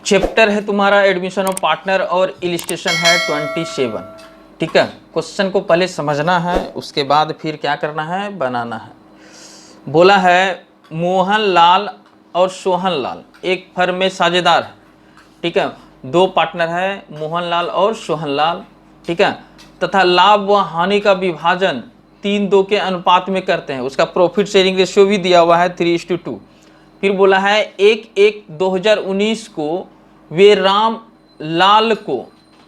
Chapter है तुम्हारा admission of partner और इलिस्ट्रेशन है 27। ठीक है, क्वेश्चन को पहले समझना है, उसके बाद फिर क्या करना है, बनाना है। बोला है मोहन लाल और सोहन लाल एक फर्म में साझेदार है। ठीक है, दो पार्टनर है मोहन लाल और सोहन लाल। ठीक है, तथा लाभ व हानि का विभाजन 3:2 के अनुपात में करते हैं। उसका प्रॉफिट शेयरिंग रेशियो भी दिया हुआ है 3:2। फिर बोला है 1/1/2019 को वे राम लाल को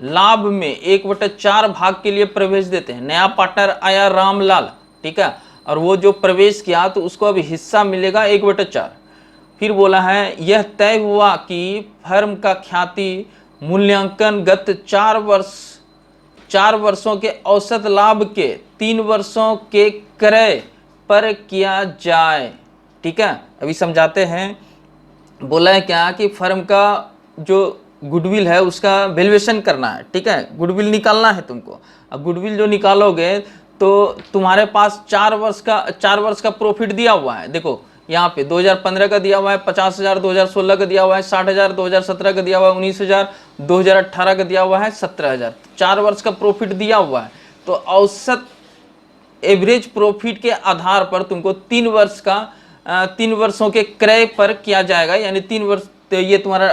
लाभ में 1/4 भाग के लिए प्रवेश देते हैं। नया पार्टनर आया राम लाल, ठीक है, और वो जो प्रवेश किया तो उसको अब हिस्सा मिलेगा 1/4। फिर बोला है यह तय हुआ कि फर्म का ख्याति मूल्यांकन गत 4 वर्षों के औसत लाभ के 3 वर्षों के क्रय पर किया जाए। ठीक है, अभी समझाते हैं। बोला है क्या कि फर्म का जो गुडविल है उसका वैल्यूएशन करना है। ठीक है, गुडविल निकालना है तुमको। अब गुडविल जो निकालोगे तो तुम्हारे पास 4 वर्ष का प्रॉफिट दिया हुआ है। देखो यहाँ पे 2015 का दिया हुआ है 50,000, 2016 का दिया हुआ है 60,000, 2017 का दिया हुआ है 19,000, 2018 का दिया हुआ है 17,000। 4 वर्ष का प्रॉफिट दिया हुआ है, तो औसत एवरेज प्रॉफिट के आधार पर तुमको 3 वर्षों के क्रय पर किया जाएगा। यानी 3 वर्ष, तो ये तुम्हारा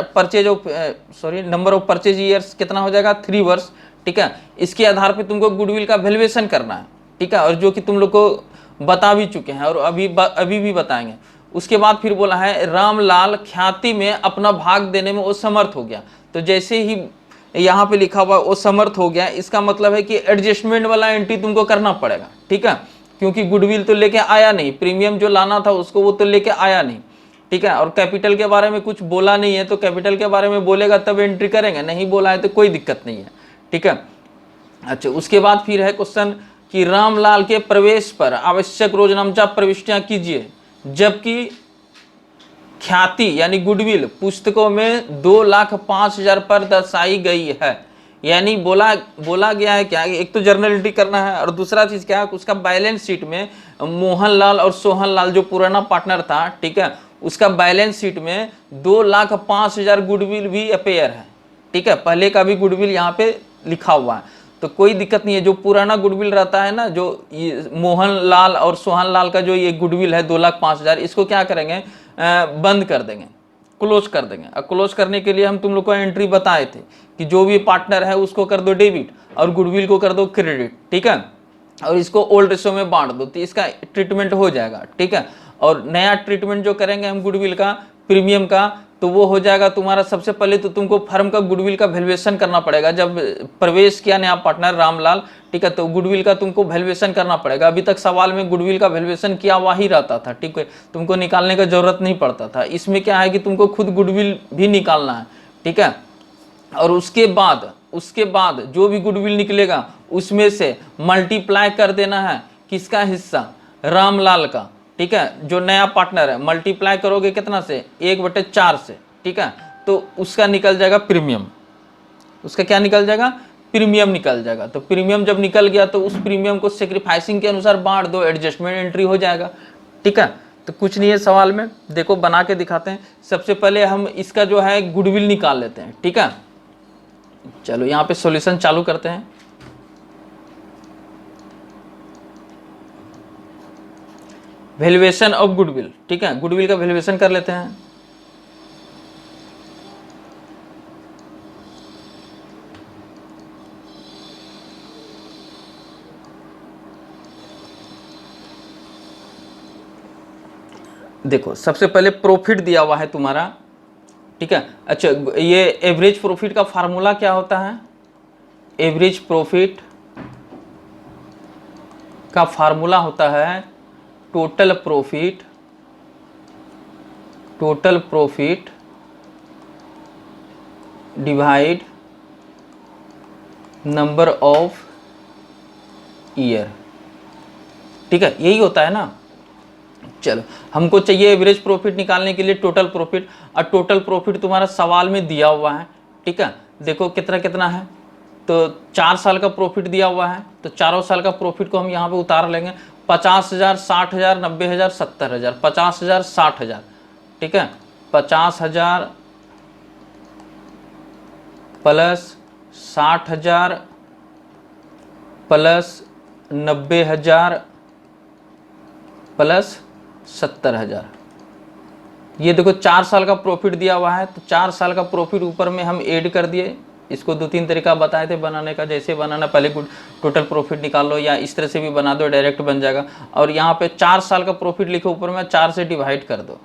नंबर ऑफ परचेज ईयर्स कितना हो जाएगा, 3 वर्ष। ठीक है, इसके आधार पे तुमको गुडविल का वैल्यूएशन करना है। ठीक है, और जो कि तुम लोग को बता भी चुके हैं और अभी भी बताएंगे। उसके बाद फिर बोला है रामलाल ख्याति में अपना भाग देने में वो समर्थ हो गया। तो जैसे ही यहाँ पे लिखा हुआ वो समर्थ हो गया, इसका मतलब है कि एडजस्टमेंट वाला एंट्री तुमको करना पड़ेगा। ठीक है, क्योंकि गुडविल तो लेके आया नहीं, प्रीमियम जो लाना था उसको वो तो लेके आया नहीं। ठीक है, और कैपिटल के बारे में कुछ बोला नहीं है, तो कैपिटल के बारे में बोलेगा तब एंट्री करेंगे, नहीं बोला है तो कोई दिक्कत नहीं है। ठीक है, अच्छा, उसके बाद फिर है क्वेश्चन कि रामलाल के प्रवेश पर आवश्यक रोजनामचा प्रविष्टियां कीजिए, जबकि ख्याति यानी गुडविल पुस्तकों में 2,05,000 पर दर्शाई गई है। यानी बोला गया है क्या, एक तो जर्नल एंट्री करना है और दूसरा चीज क्या है, उसका बैलेंस शीट में मोहनलाल और सोहनलाल जो पुराना पार्टनर था, ठीक है, उसका बैलेंस शीट में 2,05,000 गुडविल भी अपेयर है। ठीक है, पहले का भी गुडविल यहाँ पे लिखा हुआ है, तो कोई दिक्कत नहीं है। जो पुराना गुडविल रहता है ना, जो ये मोहनलाल और सोहनलाल का जो ये गुडविल है 2,05,000, इसको क्या करेंगे, बंद कर देंगे, क्लोज कर देंगे। और क्लोज करने के लिए हम तुम लोग को एंट्री बताए थे कि जो भी पार्टनर है उसको कर दो डेबिट और गुडविल को कर दो क्रेडिट। ठीक है, और इसको ओल्ड रेशो में बांट दो, तो इसका ट्रीटमेंट हो जाएगा। ठीक है, और नया ट्रीटमेंट जो करेंगे हम गुडविल का, प्रीमियम का, तो वो हो जाएगा तुम्हारा। सबसे पहले तो तुमको फर्म का गुडविल का वैल्यूएशन करना पड़ेगा। जब प्रवेश किया नया पार्टनर रामलाल, ठीक है, तो गुडविल का तुमको वैल्यूएशन करना पड़ेगा। अभी तक सवाल में गुडविल का वैल्यूएशन किया हुआ ही रहता था। ठीक है, तुमको निकालने का जरूरत नहीं पड़ता था। इसमें क्या है कि तुमको खुद गुडविल भी निकालना है। ठीक है, और उसके बाद जो भी गुडविल निकलेगा उसमें से मल्टीप्लाई कर देना है किसका हिस्सा, रामलाल का। ठीक है, जो नया पार्टनर है, मल्टीप्लाई करोगे कितना से, 1/4 से। ठीक है, तो उसका निकल जाएगा प्रीमियम। उसका क्या निकल जाएगा, प्रीमियम निकल जाएगा। तो प्रीमियम जब निकल गया तो उस प्रीमियम को सेक्रीफाइसिंग के अनुसार बांट दो, एडजस्टमेंट एंट्री हो जाएगा। ठीक है, तो कुछ नहीं है सवाल में, देखो बना के दिखाते हैं। सबसे पहले हम इसका जो है गुडविल निकाल लेते हैं। ठीक है, चलो यहाँ पे सॉल्यूशन चालू करते हैं। Valuation of goodwill. ठीक है, गुडविल का वैल्यूएशन कर लेते हैं। देखो सबसे पहले प्रॉफिट दिया हुआ है तुम्हारा। ठीक है, अच्छा, ये एवरेज प्रॉफिट का फार्मूला क्या होता है, एवरेज प्रॉफिट का फार्मूला होता है total profit divide number of year. ठीक है, यही होता है ना। चलो, हमको चाहिए एवरेज प्रॉफिट निकालने के लिए टोटल प्रॉफिट, और टोटल प्रॉफिट तुम्हारा सवाल में दिया हुआ है। ठीक है, देखो कितना कितना है, तो 4 साल का प्रॉफिट दिया हुआ है, तो चारों साल का प्रॉफिट को हम यहाँ पे उतार लेंगे। 50,000, 60,000, 90,000, 70,000, 50,000, 60,000। ठीक है, 50,000, प्लस 60,000 प्लस 90,000 प्लस 70,000। ये देखो 4 साल का प्रॉफिट दिया हुआ है, तो 4 साल का प्रॉफिट ऊपर में हम ऐड कर दिए। इसको 2-3 तरीका बताए थे बनाने का, जैसे बनाना, पहले टोटल प्रॉफिट निकाल लो या इस तरह से भी बना दो, डायरेक्ट बन जाएगा। और यहाँ पे 4 साल का प्रॉफिट लिखो ऊपर में, 4 से डिवाइड कर दो,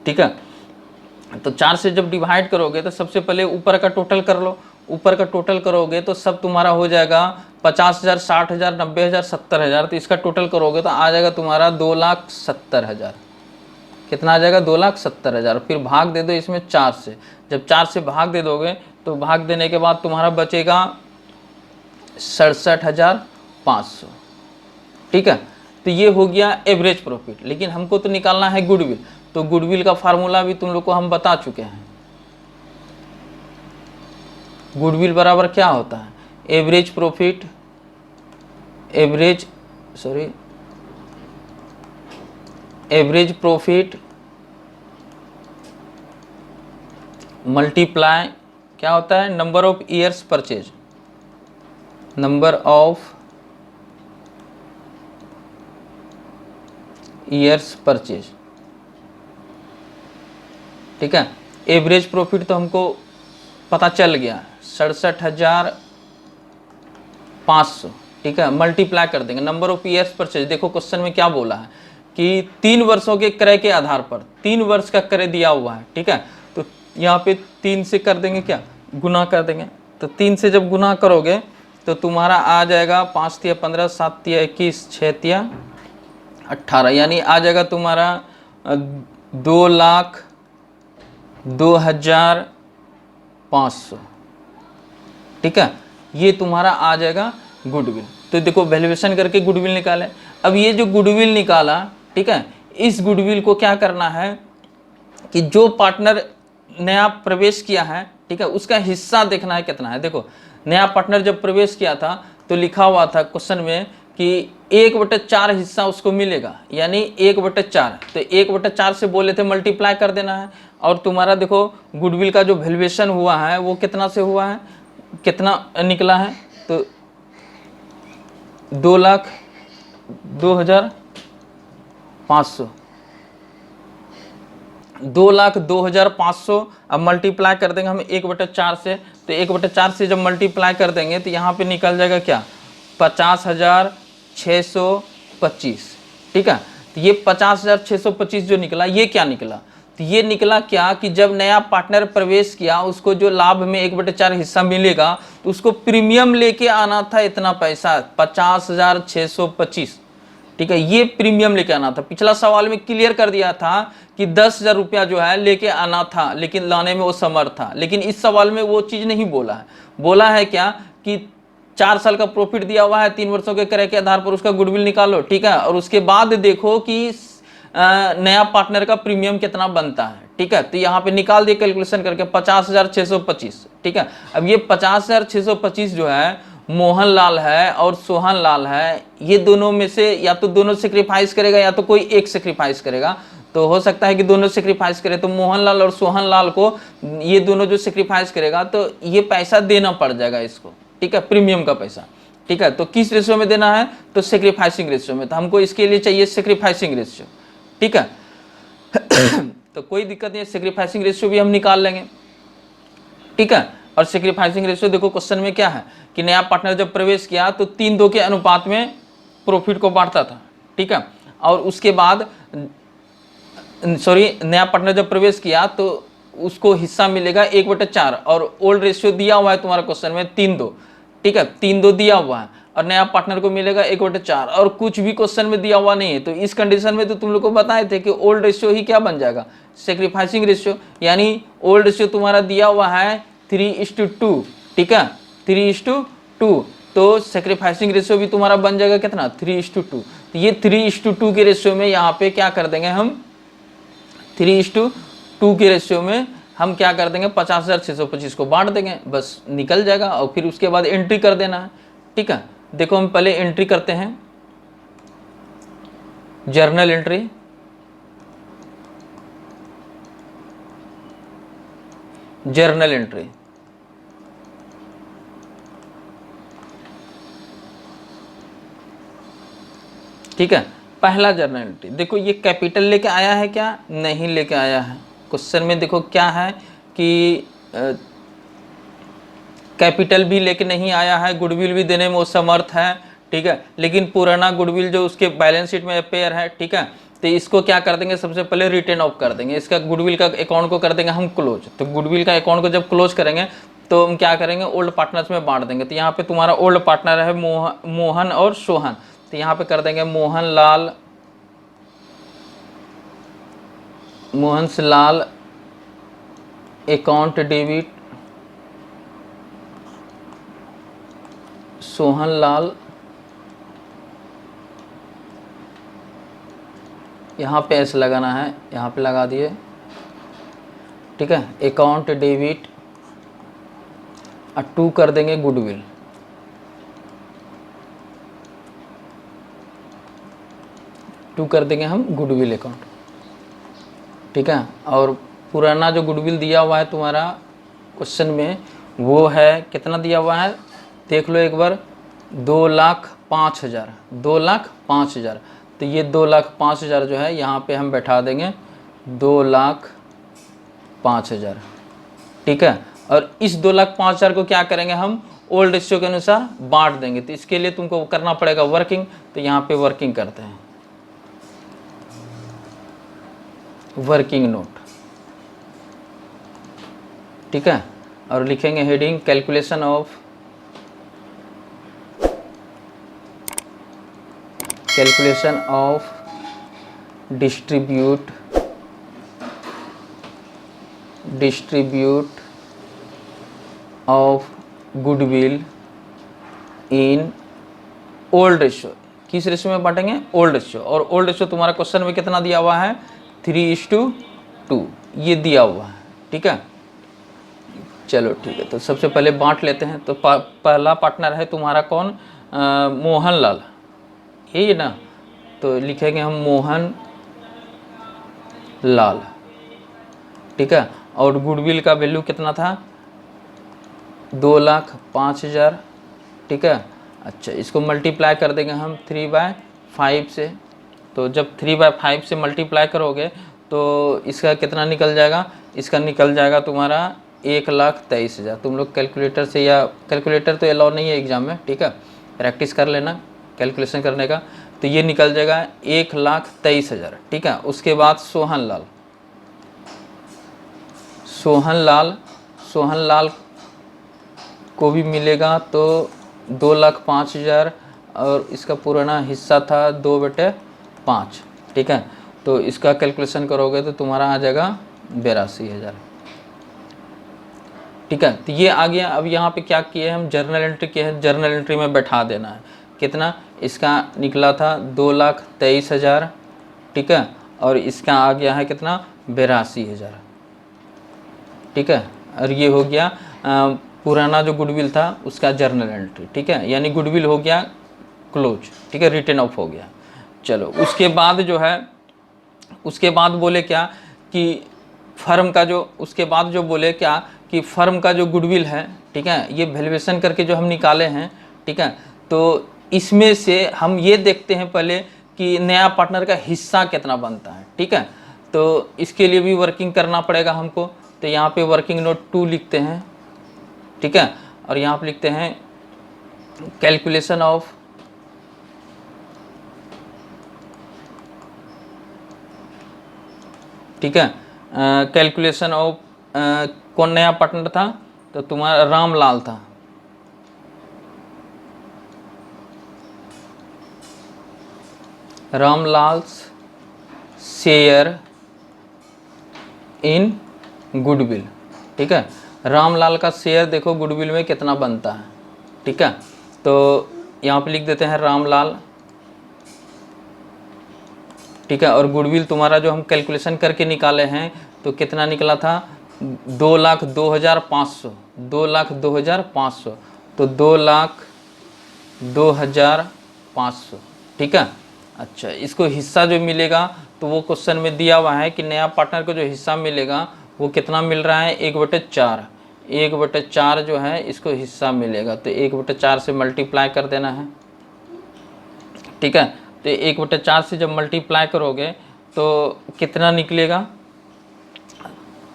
ठीक है। तो 4 से जब डिवाइड करोगे तो सबसे पहले ऊपर का टोटल कर लो। ऊपर का टोटल करोगे तो सब तुम्हारा हो जाएगा 50,000, 60,000, 90,000, 70,000। तो इसका टोटल करोगे तो आ जाएगा तुम्हारा 2,70,000। कितना आ जाएगा? 2,70,000। फिर भाग दे दो इसमें 4 से। जब 4 से भाग दे दोगे तो भाग देने के बाद तुम्हारा बचेगा 67,500, ठीक है। तो ये हो गया एवरेज प्रॉफिट। लेकिन हमको तो निकालना है गुडविल, तो गुडविल का फार्मूला भी तुम लोग को हम बता चुके हैं। गुडविल बराबर क्या होता है? Average profit, average profit multiply क्या होता है? Number of years purchase, number of years purchase, ठीक है। एवरेज प्रॉफिट तो हमको पता चल गया 67,500, ठीक है। मल्टीप्लाई कर देंगे नंबर ऑफ ईयर्स परचेज। देखो क्वेश्चन में क्या बोला है कि 3 वर्षों के क्रय के आधार पर, 3 वर्ष का क्रय दिया हुआ है, ठीक है। तो यहाँ पे 3 से कर देंगे क्या? गुना कर देंगे। तो 3 से जब गुना करोगे तो तुम्हारा आ जाएगा 5 तिया 15, 7 तिया 21, 6 तिया 18, यानी आ जाएगा तुम्हारा 2,02,500, ठीक है। ये तुम्हारा आ जाएगा गुडविल। तो देखो वैल्यूएशन करके गुडविल निकाले। अब ये जो गुडविल निकाला, ठीक है, इस गुडविल को क्या करना है कि जो पार्टनर नया प्रवेश किया है, ठीक है, उसका हिस्सा देखना है कितना है। देखो नया पार्टनर जब प्रवेश किया था तो लिखा हुआ था क्वेश्चन में कि 1/4 हिस्सा उसको मिलेगा, यानी 1/4। तो 1/4 से बोले थे मल्टीप्लाई कर देना है। और तुम्हारा देखो गुडविल का जो वैल्यूएशन हुआ है वो कितना से हुआ है, कितना निकला है? तो 2,02,500, 2,02,500। अब मल्टीप्लाई कर देंगे हम 1/4 से। तो 1/4 से जब मल्टीप्लाई कर देंगे तो यहाँ पे निकल जाएगा क्या? 50,625, ठीक है। तो ये 50,625 जो निकला, ये क्या निकला? तो ये निकला क्या कि जब नया पार्टनर प्रवेश किया उसको जो लाभ में 1/4 हिस्सा मिलेगा तो उसको प्रीमियम लेके आना था इतना पैसा, 50,625, ठीक है। ये प्रीमियम लेके आना था। पिछला सवाल में क्लियर कर दिया था कि 10,000 रुपया जो है लेके आना था, लेकिन लाने में वो समर्थ था। लेकिन इस सवाल में वो चीज नहीं बोला है। बोला है क्या कि 4 साल का प्रॉफिट दिया हुआ है, 3 वर्षों के क्रय के आधार पर उसका गुडविल निकालो, ठीक है। और उसके बाद देखो कि नया पार्टनर का प्रीमियम कितना बनता है, ठीक है। तो यहाँ पे निकाल दिए कैलकुलेशन करके 50,625, ठीक है। अब ये 50,625 जो है मोहनलाल है और सोहनलाल है, ये दोनों में से या तो दोनों सेक्रीफाइस करेगा या तो कोई एक सेक्रीफाइस करेगा। तो हो सकता है कि दोनों सेक्रीफाइस करे, तो मोहनलाल और सोहनलाल को ये दोनों जो सेक्रीफाइस करेगा तो ये पैसा देना पड़ जाएगा इसको, ठीक है, प्रीमियम का पैसा, ठीक है। तो किस रेशियो में देना है? तो सेक्रीफाइसिंग रेशियो में। तो हमको इसके लिए चाहिए सेक्रीफाइसिंग रेशियो, ठीक है। तो कोई दिक्कत नहीं है, सेक्रीफाइसिंग रेशियो भी हम निकाल लेंगे, ठीक है। और सेक्रीफाइसिंग रेशियो देखो क्वेश्चन में क्या है कि नया पार्टनर जब प्रवेश किया तो 3-2 के अनुपात में प्रॉफिट को बांटता था, ठीक है। और उसके बाद नया पार्टनर जब प्रवेश किया तो उसको हिस्सा मिलेगा 1/4। और ओल्ड रेशियो दिया हुआ है तुम्हारा क्वेश्चन में 3-2, ठीक है, 3-2 दिया हुआ है। और नया पार्टनर को मिलेगा 1/4 और कुछ भी क्वेश्चन में दिया हुआ नहीं है। तो इस कंडीशन में तो तुम लोग को बताए थे कि ओल्ड रेशियो ही क्या बन जाएगा? Sacrificing ratio. यानी ओल्ड रेशियो तुम्हारा दिया हुआ है 3:2, ठीक है, 3:2। तो सेक्रीफाइसिंग रेशियो भी तुम्हारा बन जाएगा कितना? 3:2। तो ये 3:2 के रेशियो में यहाँ पे क्या कर देंगे हम? 3:2 के रेशियो में हम क्या कर देंगे? 50,625 को बांट देंगे, बस निकल जाएगा। और फिर उसके बाद एंट्री कर देना है, ठीक है। देखो हम पहले एंट्री करते हैं, जर्नल एंट्री, जर्नल एंट्री, ठीक है। पहला जर्नल एंट्री देखो, ये कैपिटल लेके आया है क्या? नहीं लेके आया है। क्वेश्चन में देखो क्या है कि कैपिटल भी लेके नहीं आया है, गुडविल भी देने में वो समर्थ है, ठीक है, लेकिन पुराना गुडविल जो उसके बैलेंस शीट में अपेयर है, ठीक है, तो इसको क्या कर देंगे, सबसे पहले रिटर्न ऑफ कर देंगे, इसका गुडविल का अकाउंट को कर देंगे हम क्लोज। तो गुडविल का अकाउंट को जब क्लोज करेंगे तो हम क्या करेंगे, ओल्ड पार्टनर्स में बांट देंगे। तो यहाँ पे तुम्हारा ओल्ड पार्टनर है मोहन और सोहन, तो यहाँ पे कर देंगे मोहन से लाल अकाउंट डेबिट, सोहन लाल, यहाँ पे ऐसे लगाना है, यहाँ पे लगा दिए, ठीक है, अकाउंट डेबिट, और 2 कर देंगे गुडविल, कर देंगे हम गुडविल अकाउंट, ठीक है। और पुराना जो गुडविल दिया हुआ है तुम्हारा क्वेश्चन में वो है कितना दिया हुआ है, देख लो एक बार, 2,05,000, 2,05,000। तो ये 2,05,000 जो है यहाँ पे हम बैठा देंगे 2,05,000, ठीक है। और इस 2,05,000 को क्या करेंगे, हम ओल्ड रेशियो के अनुसार बांट देंगे। तो इसके लिए तुमको करना पड़ेगा वर्किंग, तो यहाँ पे वर्किंग करते हैं, वर्किंग नोट, ठीक है। और लिखेंगे heading calculation of distribute of goodwill in old ratio. किस रेशियो में बांटेंगे, ओल्ड रेशियो। और ओल्ड रेशियो तुम्हारा क्वेश्चन में कितना दिया हुआ है, 3:2 ये दिया हुआ है, ठीक है। चलो ठीक है, तो सबसे पहले बांट लेते हैं। तो पहला पार्टनर है तुम्हारा कौन, मोहन लाल, यही ना, तो लिखेंगे हम मोहन लाल, ठीक है। और गुडविल का वैल्यू कितना था, 2,05,000, ठीक है। अच्छा, इसको मल्टीप्लाई कर देंगे हम 3/5 से। तो जब 3/5 से मल्टीप्लाई करोगे तो इसका कितना निकल जाएगा, इसका निकल जाएगा तुम्हारा 1,23,000। तुम लोग कैलकुलेटर से, या कैलकुलेटर तो अलाउ नहीं है एग्जाम में, ठीक है, प्रैक्टिस कर लेना कैलकुलेशन करने का। तो ये निकल जाएगा 1,23,000, ठीक है। उसके बाद सोहन लाल को भी मिलेगा, तो 2,05,000, और इसका पुराना हिस्सा था 2/5, ठीक है। तो इसका कैलकुलेशन करोगे तो तुम्हारा आ जाएगा 82,000, ठीक है। तो ये आ गया। अब यहाँ पे क्या किए हम, जर्नल एंट्री किए हैं, जर्नल एंट्री में बैठा देना है। कितना इसका निकला था, 2,23,000, ठीक है। और इसका आ गया है कितना, 82,000, ठीक है। और ये हो गया पुराना जो गुडविल था उसका जर्नल एंट्री, ठीक है, यानी गुडविल हो गया क्लोज, ठीक है, रिटर्न ऑफ हो गया। चलो उसके बाद जो है, उसके बाद बोले क्या कि फर्म का जो, उसके बाद जो बोले क्या कि फर्म का जो गुडविल है, ठीक है, ये वैल्यूएशन करके जो हम निकाले हैं, ठीक है, तो इसमें से हम ये देखते हैं पहले कि नया पार्टनर का हिस्सा कितना बनता है, ठीक है। तो इसके लिए भी वर्किंग करना पड़ेगा हमको। तो यहाँ पे वर्किंग नोट 2 लिखते हैं, ठीक है। और यहाँ पे लिखते हैं कैलकुलेशन ऑफ ठीक है, कैलकुलेशन ऑफ कौन नया पार्टनर था, तो तुम्हारा रामलाल था, रामलाल्स शेयर इन गुडविल, ठीक है। रामलाल का शेयर देखो गुडविल में कितना बनता है, ठीक है। तो यहाँ पे लिख देते हैं रामलाल, ठीक है। और गुडविल तुम्हारा जो हम कैलकुलेशन करके निकाले हैं तो कितना निकला था, 2,02,500, 2,02,500, तो 2,02,500, ठीक है। अच्छा, इसको हिस्सा जो मिलेगा तो वो क्वेश्चन में दिया हुआ है कि नया पार्टनर को जो हिस्सा मिलेगा वो कितना मिल रहा है, 1/4, 1/4 जो है इसको हिस्सा मिलेगा। तो 1/4 से मल्टीप्लाई कर देना है, ठीक है। तो 1/4 से जब मल्टीप्लाई करोगे तो कितना निकलेगा,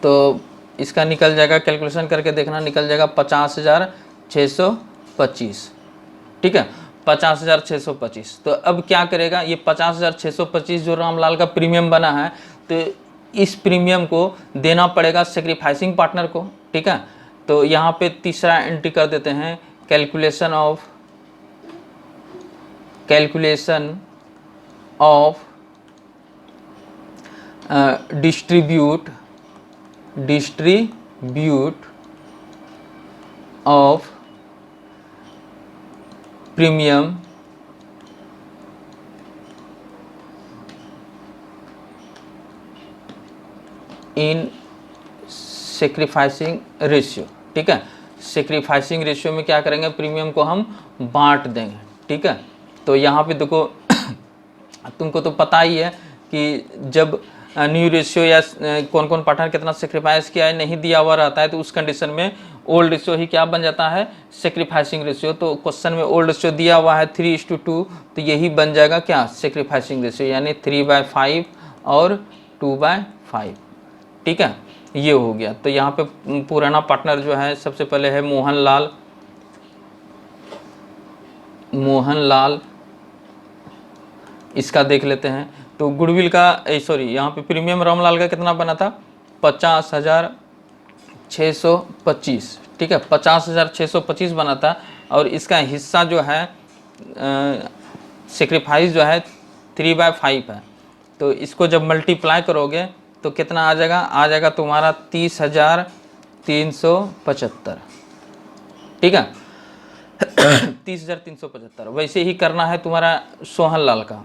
तो इसका निकल जाएगा, कैलकुलेशन करके देखना, निकल जाएगा 50,625। ठीक है, 50,625। तो अब क्या करेगा, ये 50,625 जो रामलाल का प्रीमियम बना है, तो इस प्रीमियम को देना पड़ेगा सेक्रीफाइसिंग पार्टनर को। ठीक है, तो यहाँ पे तीसरा एंट्री कर देते हैं, calculation of distribute of premium in sacrificing ratio. ठीक है, सेक्रीफाइसिंग रेशियो में क्या करेंगे, प्रीमियम को हम बांट देंगे। ठीक है, तो यहाँ पे देखो तुमको तो पता ही है कि जब न्यू रेशियो या कौन कौन पार्टनर कितना सेक्रीफाइस किया है नहीं दिया हुआ रहता है, तो उस कंडीशन में ओल्ड रेशियो ही क्या बन जाता है, सेक्रीफाइसिंग रेशियो। तो क्वेश्चन में ओल्ड रेशियो दिया हुआ है 3:2, तो यही बन जाएगा क्या, सेक्रीफाइसिंग रेशियो, यानी 3/5 और 2/5। ठीक है, ये हो गया। तो यहाँ पे पुराना पार्टनर जो है सबसे पहले है मोहनलाल, इसका देख लेते हैं। तो गुडविल का सॉरी यहाँ पे प्रीमियम रामलाल का कितना बना था, 50,625। ठीक है, 50,625 बना था, और इसका हिस्सा जो है सेक्रीफाइस जो है 3/5 है। तो इसको जब मल्टीप्लाई करोगे तो कितना आ जाएगा तुम्हारा 30,375। ठीक है, 30,375। वैसे ही करना है तुम्हारा सोहनलाल का,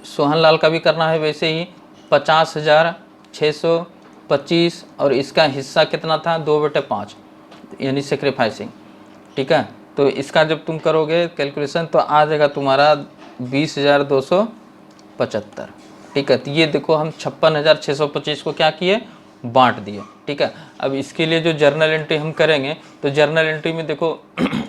सोहनलाल का भी करना है वैसे ही, 50,625, और इसका हिस्सा कितना था, 2/5, यानी सेक्रीफाइसिंग। ठीक है, तो इसका जब तुम करोगे कैलकुलेशन तो आ जाएगा तुम्हारा 20,275। ठीक है, तो ये देखो हम 56,625 को क्या किए, बांट दिए। ठीक है, अब इसके लिए जो जर्नल एंट्री हम करेंगे, तो जर्नल एंट्री में देखो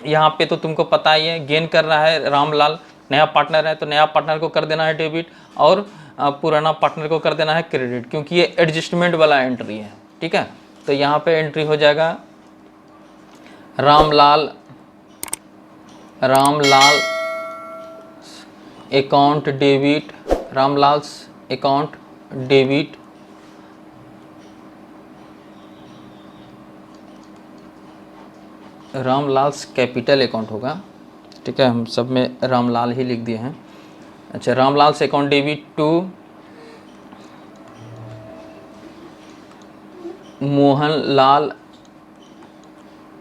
यहाँ पे तो तुमको पता ही है, गेन कर रहा है रामलाल, नया पार्टनर है, तो नया पार्टनर को कर देना है डेबिट, और पुराना पार्टनर को कर देना है क्रेडिट, क्योंकि ये एडजस्टमेंट वाला एंट्री है। ठीक है, तो यहाँ पे एंट्री हो जाएगा Ramlal account debit, Ramlal's account debit, Ramlal's capital account होगा। ठीक है, हम सब में रामलाल ही लिख दिए हैं। अच्छा, Ramlal's account debit to Mohanlal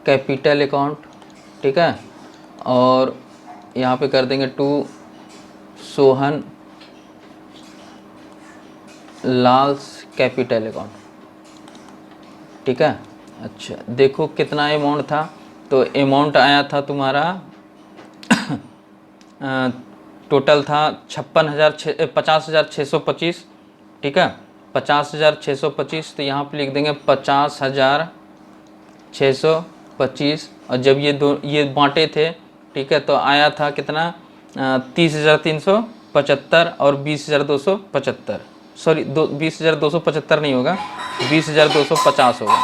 capital account. ठीक है, और यहाँ पे कर देंगे to Sohan Lal's capital account. ठीक है, अच्छा देखो कितना अमाउंट था, तो अमाउंट आया था तुम्हारा टोटल था 50,625। ठीक है, 50,625, तो यहाँ पे लिख देंगे 50,625, और जब ये बांटे थे, ठीक है, तो आया था कितना, 30,375 और 20,275, सॉरी 20,275 नहीं होगा, 20,250 होगा।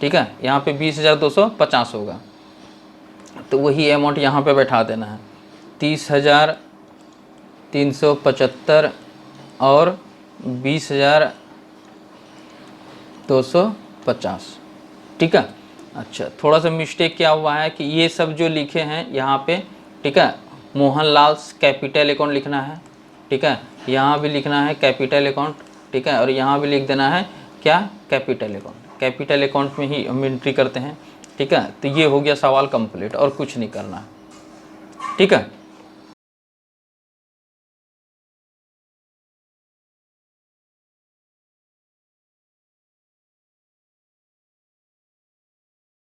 ठीक है, यहाँ पे 20,250 होगा, तो वही अमाउंट यहाँ पे बैठा देना है, 30,375 और 20,250। ठीक है, अच्छा थोड़ा सा मिस्टेक क्या हुआ है कि ये सब जो लिखे हैं यहाँ पे, ठीक है, मोहनलाल्स कैपिटल अकाउंट लिखना है। ठीक है, यहाँ भी लिखना है कैपिटल अकाउंट। ठीक है, और यहाँ भी लिख देना है क्या, कैपिटल अकाउंट। कैपिटल अकाउंट में ही हम एंट्री करते हैं। ठीक है, तो ये हो गया सवाल कंप्लीट, और कुछ नहीं करना है। ठीक है।